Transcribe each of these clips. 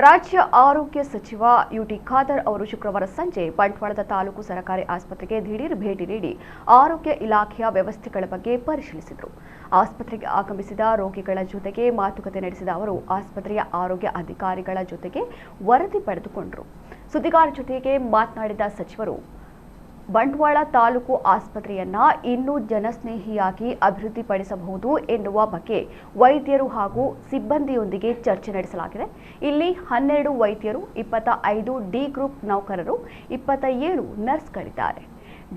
ರಾಜ್ಯ ಆರೋಗ್ಯ ಸಚಿವ ಯುಟಿ ಖಾದರ್ ಅವರು ಶುಕ್ರವಾರ ಸಂಜೆ ಬಂಟ್ವಾಳದ ತಾಲೂಕು ಸರ್ಕಾರಿ ಆಸ್ಪತ್ರೆಗೆ ದಿಢೀರ್ ಭೇಟಿ ನೀಡಿ ಆರೋಗ್ಯ ಇಲಾಖೆಯ ವ್ಯವಸ್ಥೆಗಳ ಬಗ್ಗೆ ಪರಿಶೀಲಿಸಿದರು. ಆಸ್ಪತ್ರೆಗೆ ಆಗಮಿಸಿದ ರೋಗಿಗಳ ಜೊತೆಗೆ ಮಾತುಕತೆ ನಡೆಸಿದ ಅವರು ಆಸ್ಪತ್ರೆಯ ಆರೋಗ್ಯ ಅಧಿಕಾರಿಗಳ ಜೊತೆಗೆ ವರದಿ ಪಡೆದುಕೊಂಡರು. ಸುದ್ದಿಗಾರರ ಜೊತೆಗೆ ಮಾತನಾಡಿದ ಸಚಿವರು ಬಂಟ್ವಾಳ ತಾಲೂಕು ಆಸ್ಪತ್ರೆಯನ್ನ ಇನ್ನೂ ಜನಸ್ನೇಹಿಯಾಗಿ ಅಭಿವೃದ್ಧಿಪಡಿಸಬಹುದು ಎನ್ನುವ ಬಗ್ಗೆ ವೈದ್ಯರು ಹಾಗೂ ಸಿಬ್ಬಂದಿಯೊಂದಿಗೆ ಚರ್ಚೆ ನಡೆಸಲಾಗಿದೆ. ಇಲ್ಲಿ 12 ವೈದ್ಯರು, 25 ಡಿ ಗ್ರೂಪ್ ನೌಕರರು, 27 ನರ್ಸ್ಗಳಿದ್ದಾರೆ.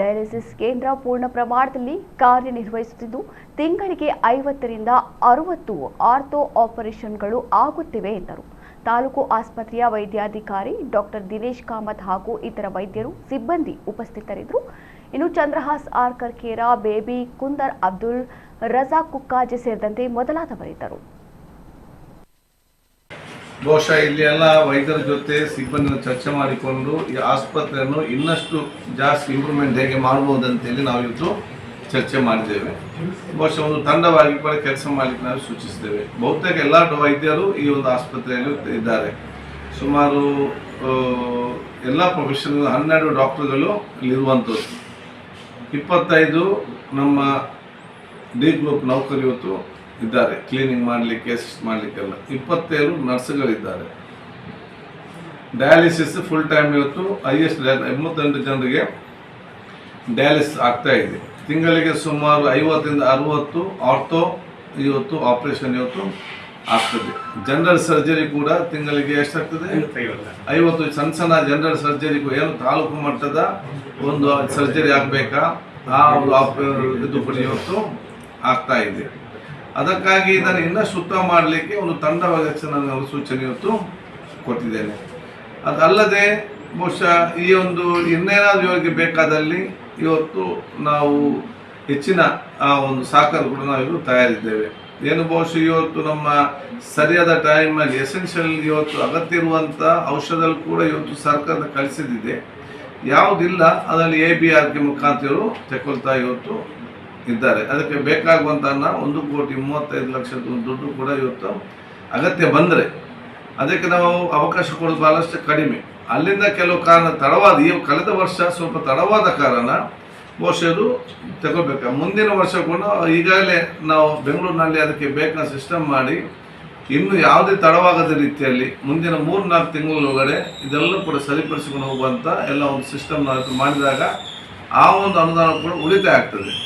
ಡಯಾಲಿಸಿಸ್ ಕೇಂದ್ರ ಪೂರ್ಣ ಪ್ರಮಾಣದಲ್ಲಿ ಕಾರ್ಯನಿರ್ವಹಿಸುತ್ತಿದ್ದು ತಿಂಗಳಿಗೆ 50 ರಿಂದ 60 ಆರ್ಥೋ ಆಪರೇಷನ್ಗಳು ಆಗುತ್ತಿವೆ ಎಂದರು. ತಾಲೂಕು ಆಸ್ಪತ್ರೆಯ ವೈದ್ಯಾಧಿಕಾರಿ ಡಾಕ್ಟರ್ ದಿನೇಶ್ ಕಾಮತ್ ಹಾಗೂ ಇತರ ವೈದ್ಯರು, ಸಿಬ್ಬಂದಿ ಉಪಸ್ಥಿತರಿದ್ದರು. ಇನ್ನು ಚಂದ್ರಹಾಸ್ ಆರ್ ಕರ್ಕೇರ, ಬೇಬಿ ಕುಂದರ್, ಅಬ್ದುಲ್ ರಜಾಕ್ ಕುಕ್ಕಾಜೆ ಸೇರಿದಂತೆ ಮೊದಲಾದವರಿದ್ದರು. ಬಹುಶಃ ಇಲ್ಲಿ ಎಲ್ಲ ವೈದ್ಯರ ಜೊತೆ ಸಿಬ್ಬಂದಿನ ಚರ್ಚೆ ಮಾಡಿಕೊಂಡು ಈ ಆಸ್ಪತ್ರೆಯನ್ನು ಇನ್ನಷ್ಟು ಜಾಸ್ತಿ ಇಂಪ್ರೂವ್ಮೆಂಟ್ ಹೇಗೆ ಮಾಡಬಹುದಂತೇಳಿ ನಾವು ಇವತ್ತು ಚರ್ಚೆ ಮಾಡಿದ್ದೇವೆ. ಬಹುಶಃ ಒಂದು ತಂಡವಾಗಿ ಕೂಡ ಕೆಲಸ ಮಾಡಲಿಕ್ಕೆ ನಾವು ಸೂಚಿಸಿದ್ದೇವೆ. ಬಹುತೇಕ ಎಲ್ಲ ವೈದ್ಯರು ಈ ಒಂದು ಆಸ್ಪತ್ರೆಯಲ್ಲಿ ಇದ್ದಾರೆ. ಸುಮಾರು ಎಲ್ಲ ಪ್ರೊಫೆಷನಲ್ 12 ಡಾಕ್ಟರ್ಗಳು ಇರುವಂಥದ್ದು, 25 ನಮ್ಮ ಡಿ ಗ್ರೂಪ್ ನೌಕರಿ ಇವತ್ತು ಇದ್ದಾರೆ, ಕ್ಲೀನಿಂಗ್ ಮಾಡಲಿಕ್ಕೆ, ಅಸಿಸ್ಟ್ ಮಾಡಲಿಕ್ಕೆಲ್ಲ. 27 ನರ್ಸ್ಗಳಿದ್ದಾರೆ. ಡಯಾಲಿಸಿಸ್ ಫುಲ್ ಟೈಮ್ ಇವತ್ತು ಹೈಯೆಸ್ಟ್ 88 ಜನರಿಗೆ ಡಯಾಲಿಸಿಸ್ ಆಗ್ತಾ ಇದೆ. ತಿಂಗಳಿಗೆ ಸುಮಾರು 50 ರಿಂದ 60 ಆರ್ಥೋ ಇವತ್ತು ಆಪರೇಷನ್ ಇವತ್ತು ಆಗ್ತದೆ. ಜನರಲ್ ಸರ್ಜರಿ ಕೂಡ ತಿಂಗಳಿಗೆ ಎಷ್ಟಾಗ್ತದೆ? 50 ಸಣ್ಣ ಜನರಲ್ ಸರ್ಜರಿ ಏನು ತಾಲೂಕು ಮಟ್ಟದ ಒಂದು ಸರ್ಜರಿ ಆಗಬೇಕಾ, ಆ ಒಂದು ಇದು ಕೂಡ ಇವತ್ತು ಆಗ್ತಾ ಇದೆ. ಅದಕ್ಕಾಗಿ ಇದನ್ನು ಇನ್ನಷ್ಟು ಉತ್ತಮ ಮಾಡಲಿಕ್ಕೆ ಒಂದು ತಂಡವಾಗಿ ನಾನು ಸೂಚನೆ ಇವತ್ತು ಕೊಟ್ಟಿದ್ದೇನೆ. ಅದಲ್ಲದೆ ಬಹುಶಃ ಈ ಒಂದು ಇನ್ನೇನಾದರೂ ಇವರಿಗೆ ಬೇಕಾದಲ್ಲಿ ಇವತ್ತು ನಾವು ಹೆಚ್ಚಿನ ಒಂದು ಸಹಕಾರ ಕೂಡ ನಾವು ತಯಾರಿದ್ದೇವೆ. ಏನು ಬಹುಶಃ ಇವತ್ತು ನಮ್ಮ ಸರಿಯಾದ ಟೈಮಲ್ಲಿ ಎಸೆನ್ಷಿಯಲ್ ಇವತ್ತು ಅಗತ್ಯ ಇರುವಂಥ ಔಷಧ ಕೂಡ ಇವತ್ತು ಸರ್ಕಾರದ ಕಳಿಸಿದೆ. ಯಾವುದಿಲ್ಲ ಅದರಲ್ಲಿ ABRK ಮುಖಾಂತರ ತಗೊಳ್ತಾ ಇವತ್ತು ಇದ್ದಾರೆ. ಅದಕ್ಕೆ ಬೇಕಾಗುವಂಥ 1,35,00,000 ದುಡ್ಡು ಕೂಡ ಇವತ್ತು ಅಗತ್ಯ ಬಂದರೆ ಅದಕ್ಕೆ ನಾವು ಅವಕಾಶ ಕೊಡೋದು ಬಹಳಷ್ಟು ಕಡಿಮೆ. ಅಲ್ಲಿಂದ ಕೆಲವು ಕಾರಣ ತಡವಾದ, ಈ ಕಳೆದ ವರ್ಷ ಸ್ವಲ್ಪ ತಡವಾದ ಕಾರಣ ಬಹುಶಃ ಇದು ತಗೋಬೇಕು. ಮುಂದಿನ ವರ್ಷ ಕೂಡ ಈಗಾಗಲೇ ನಾವು ಬೆಂಗಳೂರಿನಲ್ಲಿ ಅದಕ್ಕೆ ಬೇಕಾದ ಸಿಸ್ಟಮ್ ಮಾಡಿ ಇನ್ನು ಯಾವುದೇ ತಡವಾಗದ ರೀತಿಯಲ್ಲಿ ಮುಂದಿನ 3-4 ತಿಂಗಳೊಳಗಡೆ ಇದೆಲ್ಲ ಕೂಡ ಸರಿಪಡಿಸಿಕೊಂಡು ಹೋಗುವಂಥ ಎಲ್ಲ ಒಂದು ಸಿಸ್ಟಮ್ ಮಾಡಿದಾಗ ಆ ಒಂದು ಅನುದಾನ ಕೂಡ ಉಳಿತಾಯ ಆಗ್ತದೆ.